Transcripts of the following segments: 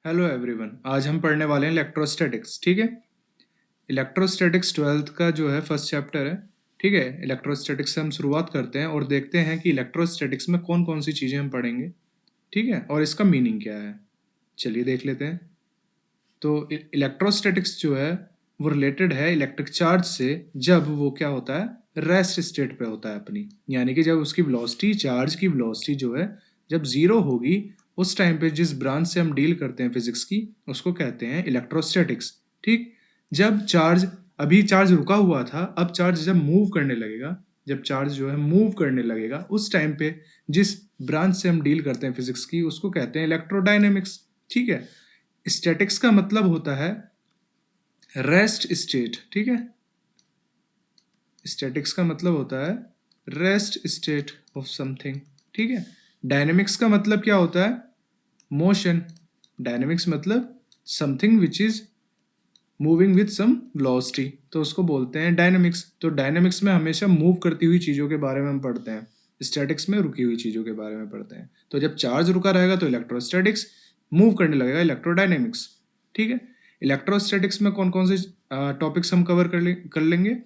Hello everyone, आज हम पढ़ने वाले हैं इलेक्ट्रोस्टैटिक्स। ठीक है। इलेक्ट्रोस्टैटिक्स 12th का जो है फर्स्ट चैप्टर है। ठीक है। इलेक्ट्रोस्टैटिक्स से हम शुरुआत करते हैं और देखते हैं कि इलेक्ट्रोस्टैटिक्स में कौन कौन सी चीज़ें हम पढ़ेंगे। ठीक है, और इसका मीनिंग क्या है। चलिए देख लेते हैं। तो इलेक्ट्रोस्टैटिक्स जो है वो रिलेटेड है इलेक्ट्रिक चार्ज से, जब वो क्या होता है, रेस्ट स्टेट पे होता है अपनी, यानी कि जब उसकी वेलोसिटी, चार्ज की वेलोसिटी जो है जब जीरो होगी, उस टाइम पे जिस ब्रांच से हम डील करते हैं फिजिक्स की, उसको कहते हैं इलेक्ट्रोस्टैटिक्स। ठीक। जब चार्ज, अभी चार्ज रुका हुआ था, अब चार्ज जब मूव करने लगेगा, जब चार्ज जो है मूव करने लगेगा, उस टाइम पे जिस ब्रांच से हम डील करते हैं फिजिक्स की, उसको कहते हैं इलेक्ट्रोडायनेमिक्स। ठीक है। स्टैटिक्स का मतलब होता है रेस्ट स्टेट। ठीक है। स्टैटिक्स का मतलब होता है रेस्ट स्टेट ऑफ समथिंग। ठीक है। डायनेमिक्स का मतलब क्या होता है, मोशन। डायनेमिक्स मतलब something which is moving with some velocity, तो उसको बोलते हैं डायनेमिक्स। तो डायनेमिक्स में हमेशा मूव करती हुई चीज़ों के बारे में हम पढ़ते हैं, स्टैटिक्स में रुकी हुई चीज़ों के बारे में पढ़ते हैं। तो जब चार्ज रुका रहेगा तो इलेक्ट्रोस्टैटिक्स, मूव करने लगेगा इलेक्ट्रोडायनेमिक्स। ठीक है। इलेक्ट्रोस्टैटिक्स में कौन कौन से टॉपिक्स हम कवर कर लेंगे,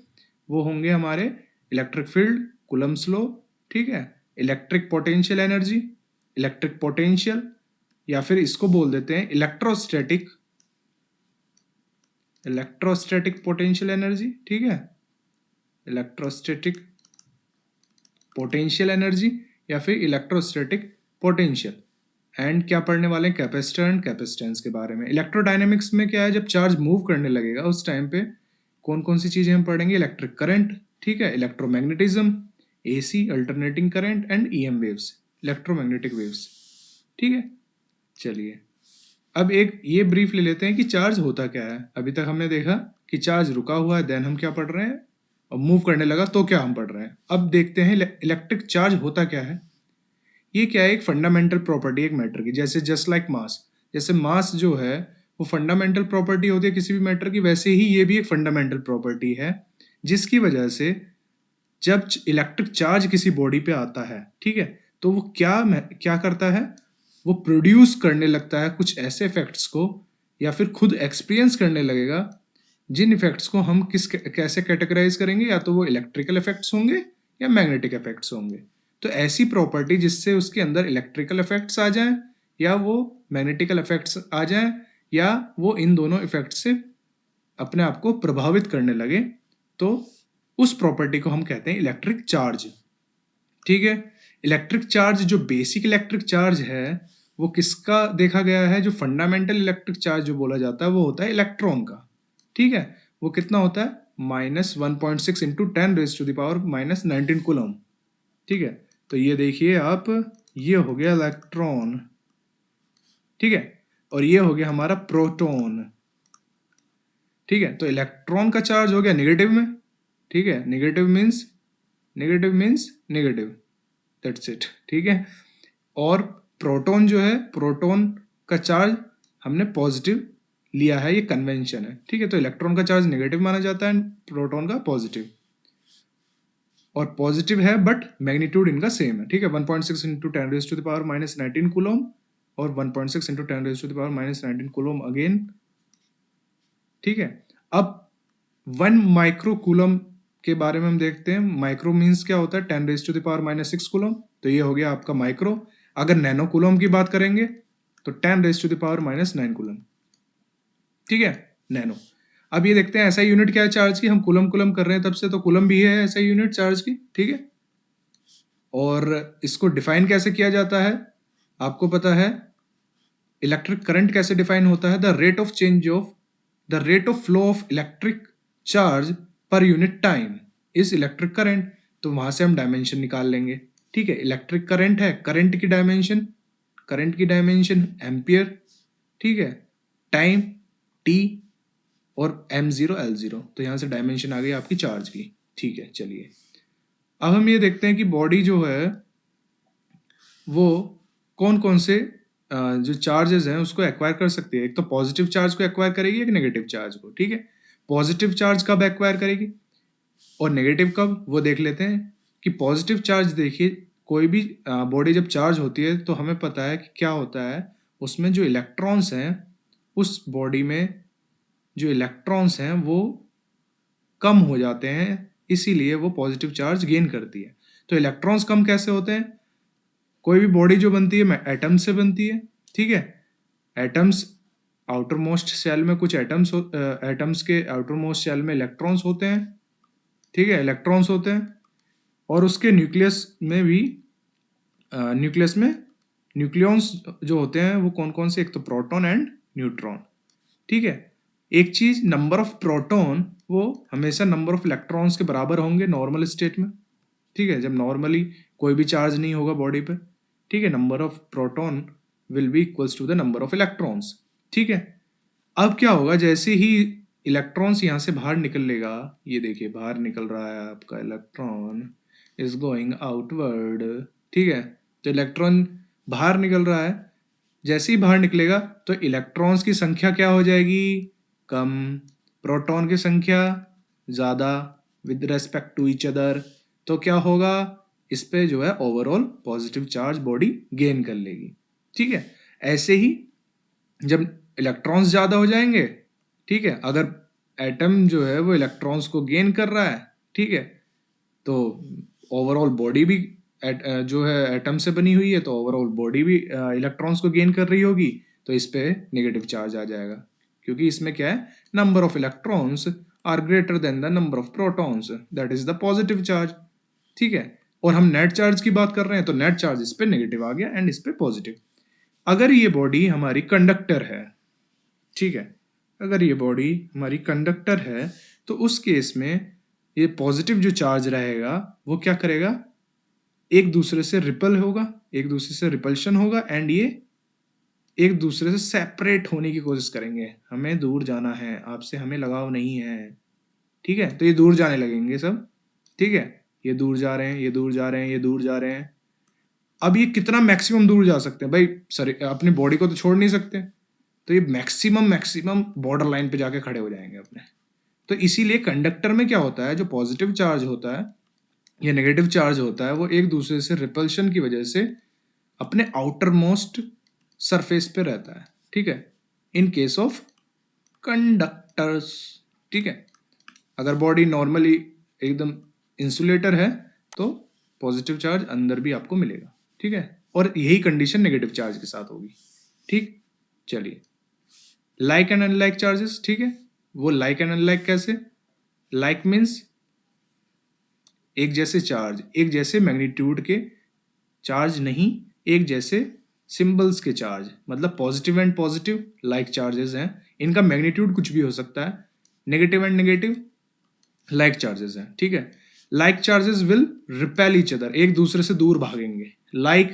वो होंगे हमारे इलेक्ट्रिक फील्ड, कूलम्ब्स लॉ। ठीक है। Electric potential energy, electric potential, या फिर इसको बोल देते हैं इलेक्ट्रोस्टैटिक पोटेंशियल एनर्जी। ठीक है। इलेक्ट्रोस्टैटिक पोटेंशियल एनर्जी या फिर इलेक्ट्रोस्टैटिक पोटेंशियल। एंड क्या पढ़ने वाले हैं, कैपेसिटर एंड कैपेसिटेंस के बारे में। इलेक्ट्रोडायनेमिक्स में क्या है, जब चार्ज मूव करने लगेगा उस टाइम पे कौन कौन सी चीजें हम पढ़ेंगे, इलेक्ट्रिक करंट। ठीक है। Electromagnetism, AC alternating current and EM waves, electromagnetic waves. ठीक है। चलिए अब एक ये ब्रीफ ले लेते हैं कि चार्ज होता क्या है। अभी तक हमने देखा कि चार्ज रुका हुआ है, देन हम क्या पढ़ रहे हैं, और मूव करने लगा तो क्या हम पढ़ रहे हैं। अब देखते हैं इलेक्ट्रिक चार्ज होता क्या है। ये क्या है, एक फंडामेंटल प्रॉपर्टी एक मैटर की, जैसे जस्ट लाइक मास। जैसे मास जो है वो फंडामेंटल प्रॉपर्टी होती है किसी भी मैटर की, वैसे ही ये भी एक फंडामेंटल प्रॉपर्टी है, जिसकी वजह से जब इलेक्ट्रिक चार्ज किसी बॉडी पे आता है, ठीक है, तो वो क्या क्या करता है, वो प्रोड्यूस करने लगता है कुछ ऐसे इफेक्ट्स को, या फिर खुद एक्सपीरियंस करने लगेगा जिन इफेक्ट्स को हम कैसे कैटेगराइज करेंगे, या तो वो इलेक्ट्रिकल इफेक्ट्स होंगे या मैग्नेटिक इफेक्ट्स होंगे। तो ऐसी प्रॉपर्टी जिससे उसके अंदर इलेक्ट्रिकल इफेक्ट्स आ जाएं, या वो मैग्नेटिकल इफेक्ट्स आ जाएं, या वो इन दोनों इफेक्ट्स से अपने आप को प्रभावित करने लगे, तो उस प्रॉपर्टी को हम कहते हैं इलेक्ट्रिक चार्ज। ठीक है। इलेक्ट्रिक चार्ज, जो बेसिक इलेक्ट्रिक चार्ज है, वो किसका देखा गया है, जो फंडामेंटल इलेक्ट्रिक चार्ज जो बोला जाता है वो होता है इलेक्ट्रॉन का। ठीक है। वो कितना होता है, -1.6 इंटू 10⁻⁻⁻19 कूलम। ठीक है। तो ये देखिए आप, ये हो गया इलेक्ट्रॉन। ठीक है। और ये हो गया हमारा प्रोटॉन। ठीक है। तो इलेक्ट्रॉन का चार्ज हो गया नेगेटिव में। ठीक है। Negative means negative, that's it. ठीक है। और प्रोटॉन जो है, प्रोटॉन का चार्ज हमने पॉजिटिव लिया है, ये कन्वेंशन है। ठीक है। तो इलेक्ट्रॉन का चार्ज नेगेटिव माना जाता है, प्रोटॉन का पॉजिटिव। और पॉजिटिव है बट मैग्नीट्यूड इनका सेम है। ठीक है। 1.6 इंटू 10⁻⁻19 कूलम, और 1.6 इंटू 10⁻⁻19 कूलम अगेन। ठीक है। अब 1 माइक्रो कूलम के बारे में हम देखते हैं। माइक्रो मीन्स क्या होता है, 10⁻⁻6 कूलम। तो ये हो गया आपका माइक्रो। अगर नैनो कूलम की बात करेंगे तो 10⁻⁻9 कूलम। ठीक है। नैनो। अब ये देखते हैं ऐसा यूनिट क्या है चार्ज की, हम कूलम कूलम कर रहे हैं तब से, तो कूलम भी है ऐसा यूनिट चार्ज की। ठीक है। और इसको डिफाइन कैसे किया जाता है, आपको पता है। इलेक्ट्रिक करंट कैसे डिफाइन होता है, the rate of flow of electric charge per unit time is electric current. तो वहां से हम डायमेंशन निकाल लेंगे। ठीक है। इलेक्ट्रिक करंट है, करंट की डायमेंशन एम्पियर। ठीक है। टाइम टी, और m0 l0, तो यहां से डायमेंशन आ गई आपकी चार्ज की। ठीक है। चलिए अब हम ये देखते हैं कि बॉडी जो है वो कौन कौन से जो चार्जेस हैं उसको एक्वायर कर सकती है। एक तो पॉजिटिव चार्ज को एक्वायर करेगी, एक नेगेटिव चार्ज को। ठीक है। पॉजिटिव चार्ज कब एक्वायर करेगी और नेगेटिव कब, वो देख लेते हैं। कि पॉजिटिव चार्ज, देखिए कोई भी बॉडी जब चार्ज होती है तो हमें पता है कि क्या होता है, उसमें जो इलेक्ट्रॉन्स हैं उस बॉडी में जो इलेक्ट्रॉन्स हैं वो कम हो जाते हैं, इसीलिए वो पॉजिटिव चार्ज गेन करती है। तो इलेक्ट्रॉन्स कम कैसे होते हैं? कोई भी बॉडी जो बनती है एटम से बनती है, ठीक है। एटम्स, आउटर मोस्ट सेल में कुछ एटम्स एटम्स के आउटर मोस्ट सेल में इलेक्ट्रॉन्स होते हैं, ठीक है, इलेक्ट्रॉन्स होते हैं। और उसके न्यूक्लियस में भी न्यूक्लियस में न्यूक्लियॉन्स जो होते हैं वो कौन कौन से? एक तो प्रोटॉन एंड न्यूट्रॉन, ठीक है। एक चीज, नंबर ऑफ प्रोटॉन वो हमेशा नंबर ऑफ इलेक्ट्रॉन्स के बराबर होंगे नॉर्मल स्टेट में, ठीक है, जब नॉर्मली कोई भी चार्ज नहीं होगा बॉडी पे, ठीक है। Number of proton will be equals to the number of electrons, ठीक है। अब क्या होगा, जैसे ही इलेक्ट्रॉन्स यहाँ से बाहर निकलेगा, ये देखिए बाहर निकल रहा है आपका इलेक्ट्रॉन इज गोइंग आउटवर्ड, ठीक है। तो इलेक्ट्रॉन बाहर निकल रहा है, जैसे ही बाहर निकलेगा तो इलेक्ट्रॉन्स की संख्या क्या हो जाएगी? कम। प्रोटॉन की संख्या ज़्यादा with respect to each other. तो क्या होगा, इस पे जो है overall positive charge body gain कर लेगी, ठीक है। ऐसे ही जब इलेक्ट्रॉन्स ज़्यादा हो जाएंगे, ठीक है, अगर एटम जो है वो इलेक्ट्रॉन्स को गेन कर रहा है, ठीक है, तो ओवरऑल बॉडी भी जो है एटम से बनी हुई है, तो ओवरऑल बॉडी भी इलेक्ट्रॉन्स को गेन कर रही होगी, तो इस पे नेगेटिव चार्ज आ जाएगा, क्योंकि इसमें क्या है, number of electrons are greater than the number of protons, that is the positive charge, ठीक है। और हम नेट चार्ज की बात कर रहे हैं, तो नेट चार्ज इस पे नेगेटिव आ गया एंड इस पे पॉजिटिव। अगर ये बॉडी हमारी कंडक्टर है, ठीक है, अगर ये बॉडी हमारी कंडक्टर है, तो उस केस में ये पॉजिटिव जो चार्ज रहेगा वो क्या करेगा, एक दूसरे से रिपल होगा, एक दूसरे से रिपल्शन होगा, एंड ये एक दूसरे से सेपरेट होने की कोशिश करेंगे। हमें दूर जाना है, आपसे हमें लगाव नहीं है, ठीक है। तो ये दूर जाने लगेंगे सब, ठीक है। ये दूर जा रहे हैं, ये दूर जा रहे हैं, ये दूर जा रहे हैं। अब ये कितना मैक्सिमम दूर जा सकते हैं भाई? सर अपनी बॉडी को तो छोड़ नहीं सकते, तो ये मैक्सिमम मैक्सिमम बॉर्डर लाइन पे जाके खड़े हो जाएंगे अपने। तो इसीलिए कंडक्टर में क्या होता है, जो पॉजिटिव चार्ज होता है या नेगेटिव चार्ज होता है, वो एक दूसरे से रिपल्शन की वजह से अपने आउटर मोस्ट सरफेस पे रहता है, ठीक है, इन केस ऑफ कंडक्टर्स, ठीक है। अगर बॉडी नॉर्मली एकदम इंसुलेटर है तो पॉजिटिव चार्ज अंदर भी आपको मिलेगा, ठीक है। और यही कंडीशन नेगेटिव चार्ज के साथ होगी, ठीक। चलिए, लाइक एंड अनलाइक चार्जेस, ठीक है। वो लाइक एंड अनलाइक कैसे? लाइक मीन्स एक जैसे चार्ज, एक जैसे मैग्नीट्यूड के चार्ज नहीं, एक जैसे सिंबल्स के चार्ज, मतलब positive and positive like charges हैं, इनका मैग्नीट्यूड कुछ भी हो सकता है। Negative and negative like charges हैं, ठीक है। Like charges will repel each other, एक दूसरे से दूर भागेंगे। लाइक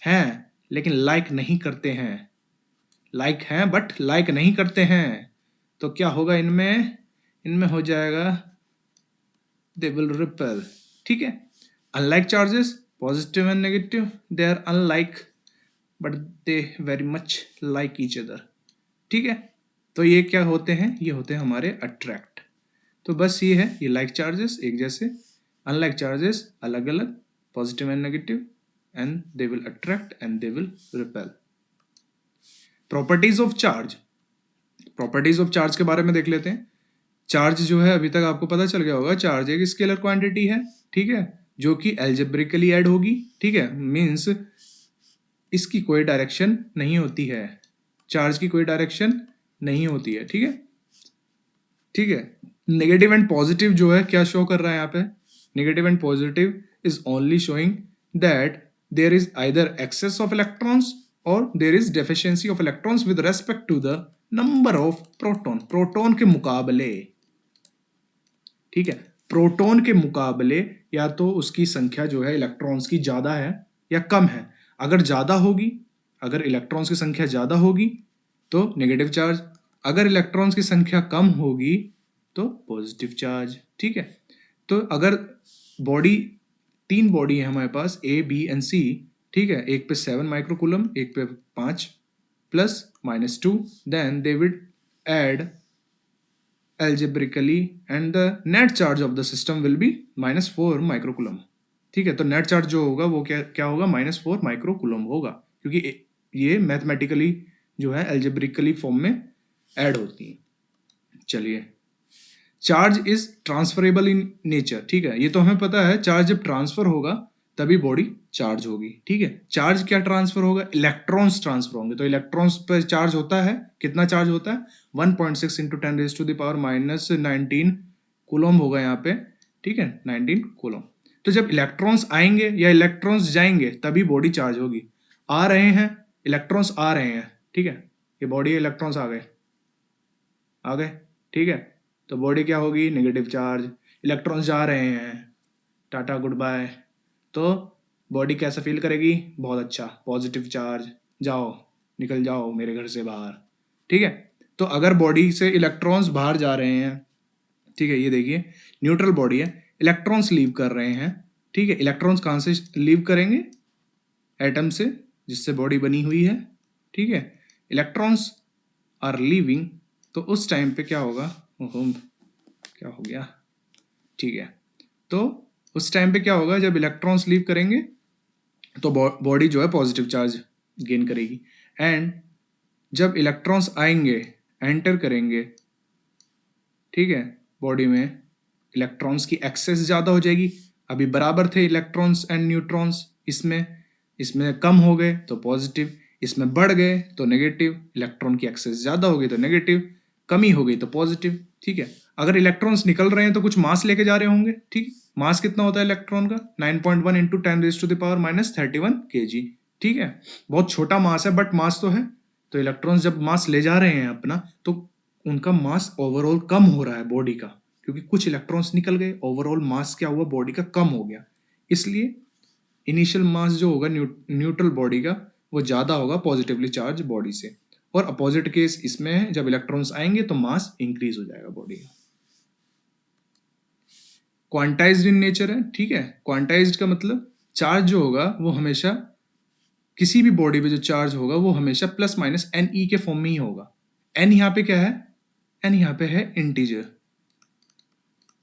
हैं लेकिन लाइक नहीं करते हैं, लाइक हैं बट लाइक नहीं करते हैं, तो क्या होगा इनमें? इनमें हो जाएगा दे विल रिपेल, ठीक है। Unlike charges, positive and negative, they are unlike but they very much like each other, ठीक है। तो ये क्या होते हैं? ये होते हैं हमारे अट्रैक्ट। तो बस ये है, ये लाइक चार्जेस एक जैसे, अनलाइक चार्जेस अलग अलग, positive and negative, and they will attract and they will repel. Properties of charge, properties of charge के बारे में देख लेते हैं। चार्ज जो है, अभी तक आपको पता चल गया होगा, चार्ज एक स्केलर क्वांटिटी है, ठीक है, जो कि एल्जेब्रिकली ऐड होगी, ठीक है। मींस इसकी कोई डायरेक्शन नहीं होती है, चार्ज की कोई डायरेक्शन नहीं होती है, ठीक है, ठीक है। नेगेटिव एंड पॉजिटिव जो है क्या शो कर रहा है यहाँ पे? Negative and positive is only showing that there is either excess of electrons और there is deficiency of electrons with respect to the number of proton, proton के मुकाबले, ठीक है। प्रोटॉन के मुकाबले या तो उसकी संख्या जो है इलेक्ट्रॉन्स की ज्यादा है या कम है। अगर ज्यादा होगी, अगर इलेक्ट्रॉन्स की संख्या ज्यादा होगी तो नेगेटिव चार्ज, अगर इलेक्ट्रॉन्स की संख्या कम होगी तो पॉजिटिव चार्ज, ठीक है। तो अगर बॉडी, तीन बॉडी है हमारे पास, ए बी एंड सी, ठीक है, एक पे 7 माइक्रोकूलम, एक पे 5 plus -2, then they will add algebraically and the net charge of the system will be -4 microcoulomb, ठीक है। तो नेट चार्ज जो होगा वो क्या क्या होगा? -4 माइक्रोकूलम होगा, क्योंकि ये मैथमेटिकली जो है एल्जेब्रिकली फॉर्म में ऐड होती हैं। चलिए, charge is transferable in nature, ठीक है, ये तो हमें पता है, चार्ज जब ट्रांसफर होगा तभी बॉडी चार्ज होगी, ठीक है। चार्ज क्या ट्रांसफर होगा? इलेक्ट्रॉन्स ट्रांसफर होंगे, तो इलेक्ट्रॉन्स पर चार्ज होता है, कितना चार्ज होता है? 1.6 इंटू 10⁻⁻⁻19 कूलम होगा यहाँ पे, ठीक है, 19 कूलम। तो जब इलेक्ट्रॉन्स आएंगे या इलेक्ट्रॉन्स जाएंगे तभी बॉडी चार्ज होगी। आ रहे हैं इलेक्ट्रॉन्स, आ रहे हैं, ठीक है, ये बॉडी इलेक्ट्रॉन्स आ गए, आ गए, ठीक है, तो बॉडी क्या होगी? Negative charge. इलेक्ट्रॉन्स जा रहे हैं, टाटा गुड बाय, तो बॉडी कैसा फील करेगी? बहुत अच्छा, पॉजिटिव चार्ज, जाओ निकल जाओ मेरे घर से बाहर, ठीक है। तो अगर बॉडी से इलेक्ट्रॉन्स बाहर जा रहे हैं, ठीक है, ये देखिए न्यूट्रल बॉडी है, इलेक्ट्रॉन्स लीव कर रहे हैं, ठीक है, इलेक्ट्रॉन्स कहाँ से लीव करेंगे? एटम से, जिससे बॉडी बनी हुई है, ठीक है, इलेक्ट्रॉन्स आर लीविंग, तो उस टाइम पे क्या होगा? ओहो, क्या हो गया, ठीक है, तो उस टाइम पे क्या होगा? जब इलेक्ट्रॉन्स लीव करेंगे तो बॉडी जो है पॉजिटिव चार्ज गेन करेगी, एंड जब इलेक्ट्रॉन्स आएंगे, एंटर करेंगे, ठीक है, बॉडी में, इलेक्ट्रॉन्स की एक्सेस ज़्यादा हो जाएगी। अभी बराबर थे इलेक्ट्रॉन्स एंड न्यूट्रॉन्स, इसमें इसमें कम हो गए तो पॉजिटिव, इसमें बढ़ गए तो नेगेटिव, इलेक्ट्रॉन की एक्सेस ज़्यादा हो गई तो नेगेटिव, कमी हो गई तो पॉजिटिव, ठीक है। अगर इलेक्ट्रॉन्स निकल रहे हैं तो कुछ मास लेके जा रहे होंगे, ठीक, मास कितना होता है इलेक्ट्रॉन का? 9.1 इंटू 10⁻⁻31 kg, ठीक है, बहुत छोटा मास है बट मास तो है। तो इलेक्ट्रॉन्स जब मास ले जा रहे हैं अपना, तो उनका मास ओवरऑल कम हो रहा है बॉडी का, क्योंकि कुछ इलेक्ट्रॉन्स निकल गए, ओवरऑल मास क्या हुआ? बॉडी का कम हो गया। इसलिए इनिशियल मास जो होगा न्यूट्रल बॉडी का, वो ज़्यादा होगा पॉजिटिवली चार्ज बॉडी से। और अपोजिट केस इसमें है, जब इलेक्ट्रॉन्स आएंगे तो मास इंक्रीज हो जाएगा बॉडी का। क्वांटाइज्ड इन नेचर है, ठीक है, क्वांटाइज्ड का मतलब चार्ज जो होगा वो हमेशा, किसी भी बॉडी पे जो चार्ज होगा वो हमेशा प्लस माइनस एन ई के फॉर्म में ही होगा। एन यहाँ पे क्या है? एन यहाँ पे है इंटीजर,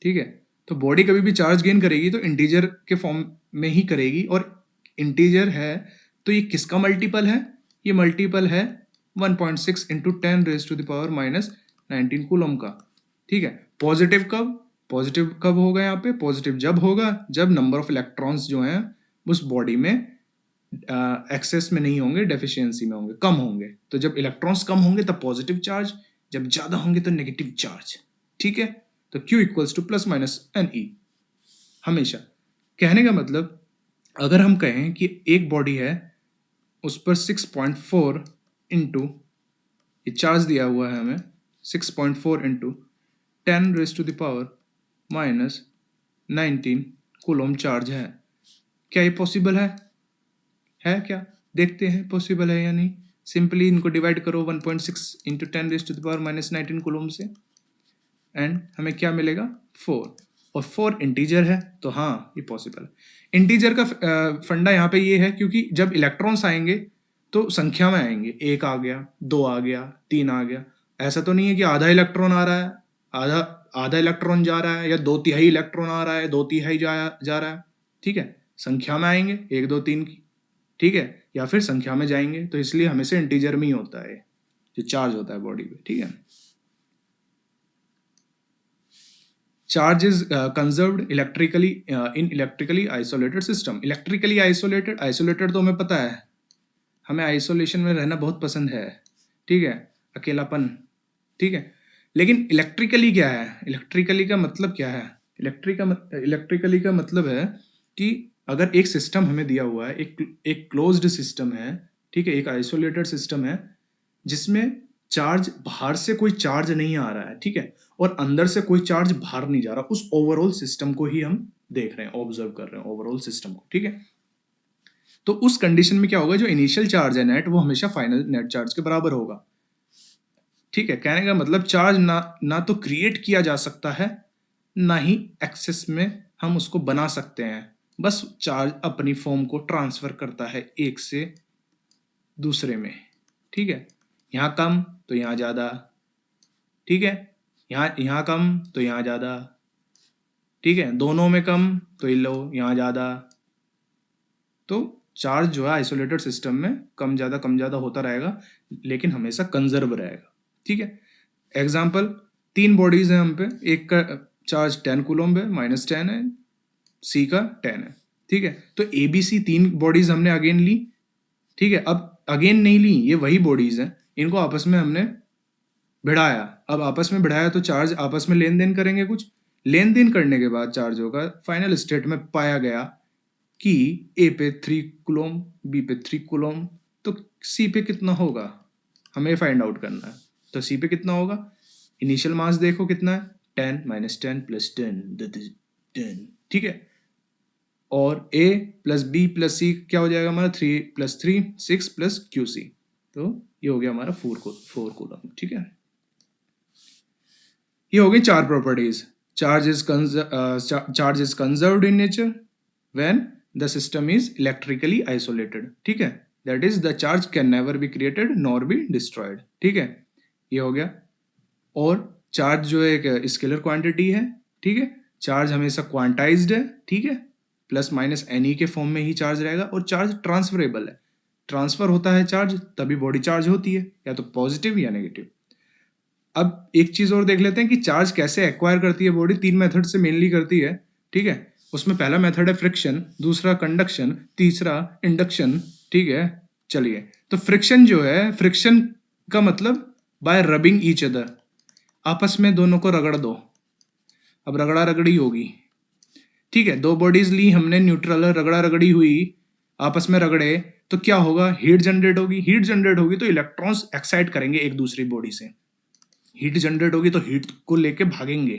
ठीक है, तो बॉडी कभी भी चार्ज गेन करेगी तो इंटीजर के फॉर्म में ही करेगी, और इंटीजर है तो ये किसका मल्टीपल है? ये मल्टीपल है 1.6 इंटू 10⁻⁻⁻19 कूलम का, ठीक है। पॉजिटिव कब? पॉजिटिव कब होगा? यहाँ पे पॉजिटिव जब होगा जब नंबर ऑफ इलेक्ट्रॉन्स जो हैं उस बॉडी में एक्सेस में नहीं होंगे, डेफिशिएंसी में होंगे, कम होंगे। तो जब इलेक्ट्रॉन्स कम होंगे तब पॉजिटिव चार्ज, जब ज़्यादा होंगे तो नेगेटिव चार्ज, ठीक है। तो Q equals to plus minus N E हमेशा। कहने का मतलब, अगर हम कहें कि एक बॉडी है, उस पर 6.4 इंटू, ये चार्ज दिया हुआ है हमें, 6.4 इंटू 10⁻⁻⁻19 कूलम चार्ज है। क्या ये पॉसिबल है क्या? देखते हैं पॉसिबल है या नहीं। सिंपली इनको डिवाइड करो 1.6 इंटू 10⁻⁻19 कूलम से, एंड हमें क्या मिलेगा? 4, और 4 इंटीजर है, तो हाँ ये पॉसिबल है। इंटीजर का फंडा यहाँ पे ये है, क्योंकि जब इलेक्ट्रॉन्स आएंगे तो संख्या में आएंगे, 1 आ गया, 2 आ गया, 3 आ गया। ऐसा तो नहीं है कि आधा इलेक्ट्रॉन आ रहा है, आधा आधा इलेक्ट्रॉन जा रहा है, या 2/3 इलेक्ट्रॉन आ रहा है, 2/3 जा रहा है, ठीक है। संख्या में आएंगे 1 2 3 की, ठीक है, या फिर संख्या में जाएंगे, तो इसलिए हमेशा इंटीजर में ही होता है जो चार्ज होता है बॉडी पे, ठीक है। Charge is conserved electrically in electrically isolated system. Electrically isolated, isolated तो हमें पता है, हमें आइसोलेशन में रहना बहुत पसंद है, ठीक है, अकेलापन, ठीक है। लेकिन इलेक्ट्रिकली क्या है? इलेक्ट्रिकली का मतलब क्या है? इलेक्ट्रिकली का मतलब है कि अगर एक सिस्टम हमें दिया हुआ है, एक क्लोज्ड सिस्टम है, ठीक है, एक आइसोलेटेड सिस्टम है, जिसमें चार्ज बाहर से कोई चार्ज नहीं आ रहा है, ठीक है, और अंदर से कोई चार्ज बाहर नहीं जा रहा, उस ओवरऑल सिस्टम को ही हम देख रहे हैं, ऑब्जर्व कर रहे हैं ओवरऑल सिस्टम को, ठीक है। तो उस कंडीशन में क्या होगा? जो इनिशियल चार्ज है नेट, वो हमेशा फाइनल नेट चार्ज के बराबर होगा, ठीक है। कहने का मतलब चार्ज ना तो क्रिएट किया जा सकता है, ना ही एक्सेस में हम उसको बना सकते हैं, बस चार्ज अपनी फॉर्म को ट्रांसफर करता है एक से दूसरे में, ठीक है। यहाँ कम तो यहाँ ज़्यादा, ठीक है, यहाँ कम तो यहाँ ज़्यादा, ठीक है, दोनों में कम तो ये लो यहाँ ज़्यादा। तो चार्ज जो है आइसोलेटेड सिस्टम में कम ज़्यादा होता रहेगा, लेकिन हमेशा कंजर्व रहेगा, ठीक है। एग्जाम्पल, 3 बॉडीज हैं हम पे, एक का चार्ज 10 कूलम्ब है, -10 है, सी का 10 है, ठीक है। तो ए बी सी 3 बॉडीज हमने अगेन ली, ठीक है। अब अगेन नहीं ली, ये वही बॉडीज हैं, इनको आपस में हमने भिड़ाया। अब आपस में भिड़ाया तो चार्ज आपस में लेन देन करेंगे, कुछ लेन देन करने के बाद चार्ज होगा। फाइनल स्टेट में पाया गया कि ए पे 3 कूलम, बी पे 3 कूलम, तो सी पे कितना होगा हमें फाइंड आउट करना है। तो सी पे कितना होगा, इनिशियल मास देखो कितना है, 10 -10 + 10 दैट इज 10, ठीक है। और ए प्लस बी प्लस सी क्या हो जाएगा हमारा, 3 + 3 6 प्लस क्यू सी, तो ये हो गया हमारा 4 कूलम, ठीक है। ये हो गई 4 properties. Charge is conserved in nature when the system is electrically isolated, ठीक है। That is the charge can never be created nor be destroyed, ठीक है। ये हो गया। और चार्ज जो है एक स्केलर क्वांटिटी है, ठीक है। चार्ज हमेशा क्वांटाइज्ड है, ठीक है। प्लस माइनस एनी के फॉर्म में ही चार्ज रहेगा। और चार्ज ट्रांसफरेबल है, ट्रांसफर होता है चार्ज, तभी बॉडी चार्ज होती है, या तो पॉजिटिव या नेगेटिव। अब एक चीज और देख लेते हैं कि चार्ज कैसे एक्वायर करती है बॉडी। 3 मेथड से मेनली करती है, ठीक है। उसमें पहला मेथड है फ्रिक्शन, दूसरा कंडक्शन, तीसरा इंडक्शन, ठीक है। चलिए, तो फ्रिक्शन जो है, फ्रिक्शन का मतलब बाय रबिंग ईच अदर, आपस में दोनों को रगड़ दो। अब रगड़ा रगड़ी होगी, ठीक है। 2 बॉडीज ली हमने, न्यूट्रल, रगड़ा रगड़ी हुई, आपस में रगड़े, तो क्या होगा, हीट जनरेट होगी। हीट जनरेट होगी तो इलेक्ट्रॉन्स एक्साइट करेंगे एक दूसरी बॉडी से। हीट जनरेट होगी तो हीट को लेके भागेंगे।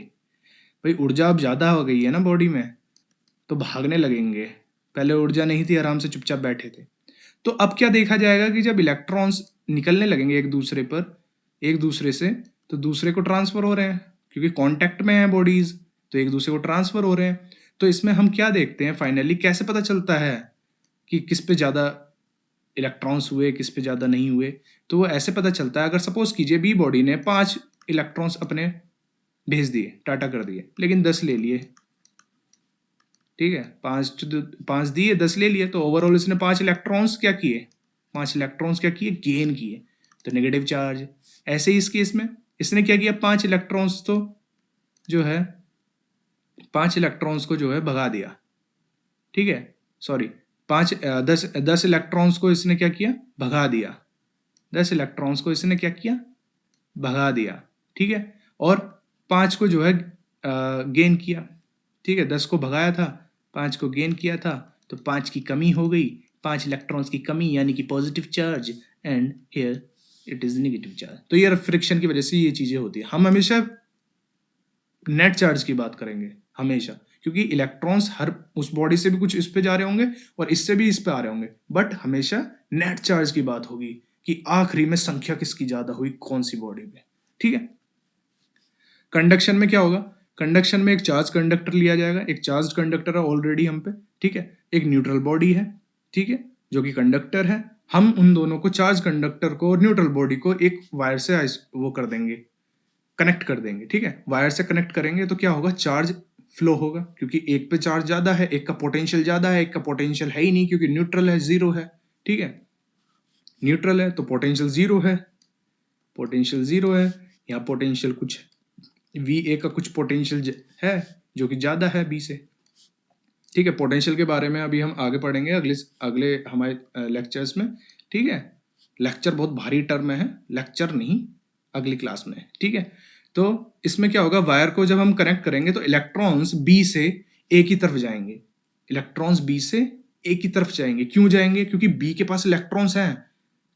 भाई ऊर्जा अब ज़्यादा हो गई है ना बॉडी में, तो भागने लगेंगे। पहले ऊर्जा नहीं थी, आराम से चुपचाप बैठे थे। तो अब क्या देखा जाएगा कि जब इलेक्ट्रॉन्स निकलने लगेंगे एक दूसरे पर, एक दूसरे से, तो दूसरे को ट्रांसफर हो रहे हैं, क्योंकि कांटेक्ट में है बॉडीज, तो एक दूसरे को ट्रांसफर हो रहे हैं। तो इसमें हम क्या देखते हैं, फाइनली कैसे पता चलता है कि किस पे ज़्यादा इलेक्ट्रॉन्स हुए, किस पे ज़्यादा नहीं हुए। तो वो ऐसे पता चलता है, अगर सपोज कीजिए बी बॉडी ने 5 इलेक्ट्रॉन्स अपने भेज दिए, टाटा कर दिए, लेकिन 10 ले लिए, ठीक है। 5 दिए, 10 ले लिए, तो ओवरऑल इसने 5 इलेक्ट्रॉन्स क्या किए, 5 इलेक्ट्रॉन्स क्या किए, गेन किए, तो नेगेटिव चार्ज। ऐसे ही इस केस में इसने क्या किया, 5 इलेक्ट्रॉन्स तो जो है, 5 इलेक्ट्रॉन्स को जो है भगा दिया, ठीक है। सॉरी, 10 इलेक्ट्रॉन्स को इसने क्या किया, भगा दिया। 10 इलेक्ट्रॉन्स को इसने क्या किया, भगा दिया, ठीक है। और 5 को जो है गेन किया, ठीक है। 10 को भगाया था, 5 को गेन किया था, तो 5 की कमी हो गई, 5 इलेक्ट्रॉन्स की कमी, यानी कि positive charge, and here it is negative charge. तो ये फ्रिक्शन की वजह से ये चीजें होती है। हम हमेशा नेट चार्ज की बात करेंगे हमेशा, क्योंकि इलेक्ट्रॉन्स हर उस बॉडी से भी कुछ इस पे जा रहे होंगे और इससे भी इस पे आ रहे होंगे, बट हमेशा नेट चार्ज की बात होगी कि आखिरी में संख्या किसकी ज्यादा हुई, कौन सी बॉडी में, ठीक है। कंडक्शन में क्या होगा, कंडक्शन में एक चार्ज कंडक्टर लिया जाएगा, एक चार्ज कंडक्टर है ऑलरेडी हम पे, ठीक है। एक न्यूट्रल बॉडी है, ठीक है, जो कि कंडक्टर है। हम उन दोनों को, चार्ज कंडक्टर को और न्यूट्रल बॉडी को, एक वायर से वो कर देंगे, कनेक्ट कर देंगे, ठीक है। वायर से कनेक्ट करेंगे तो क्या होगा, चार्ज फ्लो होगा, क्योंकि एक पे चार्ज ज्यादा है, एक का पोटेंशियल ज्यादा है, एक का पोटेंशियल है ही नहीं, क्योंकि न्यूट्रल है, जीरो है, ठीक है। न्यूट्रल है तो पोटेंशियल जीरो है, पोटेंशियल जीरो है। यहाँ पोटेंशियल कुछ वी ए का कुछ पोटेंशियल है जो कि ज्यादा है बी से, ठीक है। पोटेंशियल के बारे में अभी हम आगे पढ़ेंगे अगले अगले हमारे लेक्चर्स में, ठीक है। लेक्चर बहुत भारी टर्म है, लेक्चर नहीं, अगली क्लास में, ठीक है। तो इसमें क्या होगा, वायर को जब हम कनेक्ट करेंगे तो इलेक्ट्रॉन्स बी से ए की तरफ जाएंगे, इलेक्ट्रॉन्स बी से ए की तरफ जाएंगे। क्यों जाएंगे, क्योंकि बी के पास इलेक्ट्रॉन्स हैं,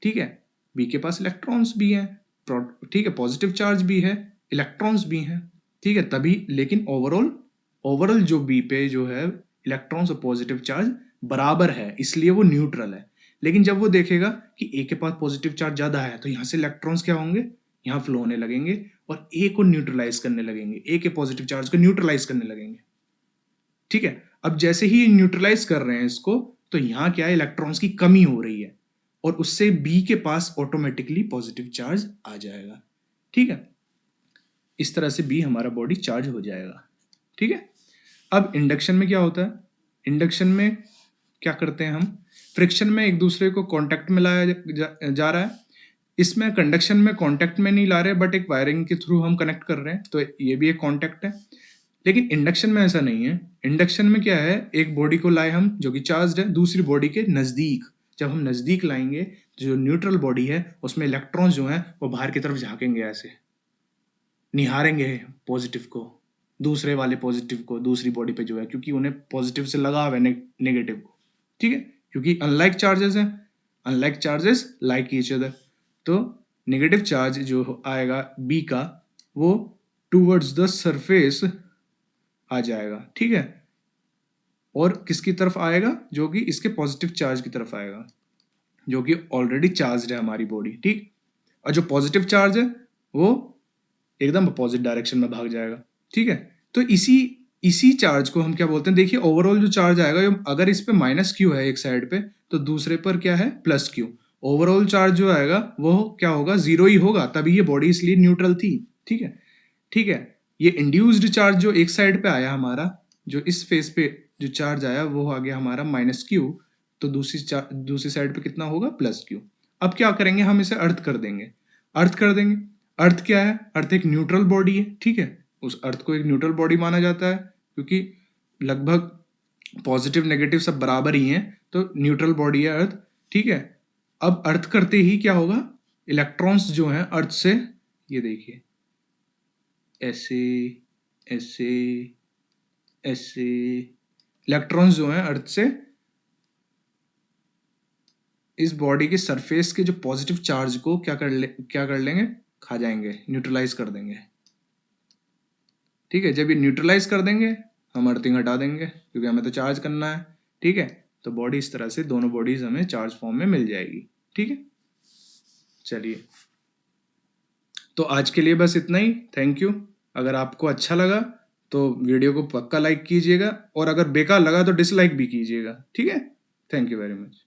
ठीक है। बी के पास इलेक्ट्रॉन्स भी हैं, ठीक है, पॉजिटिव चार्ज भी है, इलेक्ट्रॉन्स भी हैं, ठीक है। तभी, लेकिन ओवरऑल, ओवरऑल जो बी पे जो है इलेक्ट्रॉन्स और पॉजिटिव चार्ज बराबर है, इसलिए वो न्यूट्रल है। लेकिन जब वो देखेगा कि ए के पास पॉजिटिव चार्ज ज्यादा है, तो यहाँ से इलेक्ट्रॉन्स क्या होंगे, यहाँ फ्लो होने लगेंगे और ए को न्यूट्रलाइज करने लगेंगे, ए के पॉजिटिव चार्ज को न्यूट्रलाइज करने लगेंगे, ठीक है। अब जैसे ही न्यूट्रलाइज कर रहे हैं इसको, तो यहाँ क्या है, इलेक्ट्रॉन्स की कमी हो रही है, और उससे बी के पास ऑटोमेटिकली पॉजिटिव चार्ज आ जाएगा, ठीक है। इस तरह से बी हमारा बॉडी चार्ज हो जाएगा, ठीक है। अब इंडक्शन में क्या होता है, इंडक्शन में क्या करते हैं हम, फ्रिक्शन में एक दूसरे को कांटेक्ट में लाया जा रहा है, इसमें कंडक्शन में कांटेक्ट में नहीं ला रहे, बट एक वायरिंग के थ्रू हम कनेक्ट कर रहे हैं, तो ये भी एक कांटेक्ट है। लेकिन इंडक्शन में ऐसा नहीं है। इंडक्शन में क्या है, एक बॉडी को लाए हम जो कि चार्ज है दूसरी बॉडी के नज़दीक। जब हम नज़दीक लाएंगे तो जो न्यूट्रल बॉडी है उसमें इलेक्ट्रॉन्स जो हैं वो बाहर की तरफ झाँकेंगे, ऐसे निहारेंगे पॉजिटिव को, दूसरे वाले पॉजिटिव को दूसरी बॉडी पे जो है, क्योंकि उन्हें पॉजिटिव से लगाव है नेगेटिव को। ठीक है, क्योंकि अनलाइक चार्जेस हैं, unlike charges like each other, तो नेगेटिव चार्ज जो आएगा बी का वो टूवर्ड्स द सरफेस आ जाएगा। ठीक है, और किसकी तरफ आएगा, जो कि इसके पॉजिटिव चार्ज की तरफ आएगा, जो कि ऑलरेडी चार्ज है हमारी बॉडी। ठीक, और जो पॉजिटिव चार्ज है वो एकदम अपोजिट डायरेक्शन में भाग जाएगा। ठीक है, तो इसी इसी चार्ज को हम क्या बोलते हैं, देखिए ओवरऑल जो चार्ज आएगा, अगर इस पे माइनस क्यू है एक साइड पे, तो दूसरे पर क्या है, प्लस क्यू। ओवरऑल चार्ज जो आएगा वो क्या होगा, जीरो ही होगा, तभी ये बॉडी इसलिए न्यूट्रल थी। ठीक है, ठीक है, ये इंड्यूस्ड चार्ज जो एक साइड पे आया हमारा, जो इस फेस पे जो चार्ज आया वो आ गया हमारा माइनस क्यू, तो दूसरी साइड पे कितना होगा, प्लस क्यू। अब क्या करेंगे, हम इसे अर्थ कर देंगे, अर्थ कर देंगे। अर्थ क्या है, अर्थ एक न्यूट्रल बॉडी है। ठीक है, उस अर्थ को एक न्यूट्रल बॉडी माना जाता है, क्योंकि लगभग पॉजिटिव नेगेटिव सब बराबर ही हैं, तो न्यूट्रल बॉडी है अर्थ। ठीक है, अब अर्थ करते ही क्या होगा, इलेक्ट्रॉन्स जो हैं अर्थ से, ये देखिए ऐसे ऐसे ऐसे, इलेक्ट्रॉन्स जो हैं अर्थ से इस बॉडी के सरफेस के जो पॉजिटिव चार्ज को क्या कर लेंगे, खा जाएंगे, न्यूट्रलाइज कर देंगे। ठीक है, जब ये न्यूट्रलाइज कर देंगे हम अर्थिंग हटा देंगे, क्योंकि हमें तो चार्ज करना है। ठीक है, तो बॉडी इस तरह से दोनों बॉडीज हमें चार्ज फॉर्म में मिल जाएगी। ठीक है, चलिए, तो आज के लिए बस इतना ही। Thank you. अगर आपको अच्छा लगा तो वीडियो को पक्का लाइक कीजिएगा, और अगर बेकार लगा तो डिसलाइक भी कीजिएगा। ठीक है, थैंक यू वेरी मच।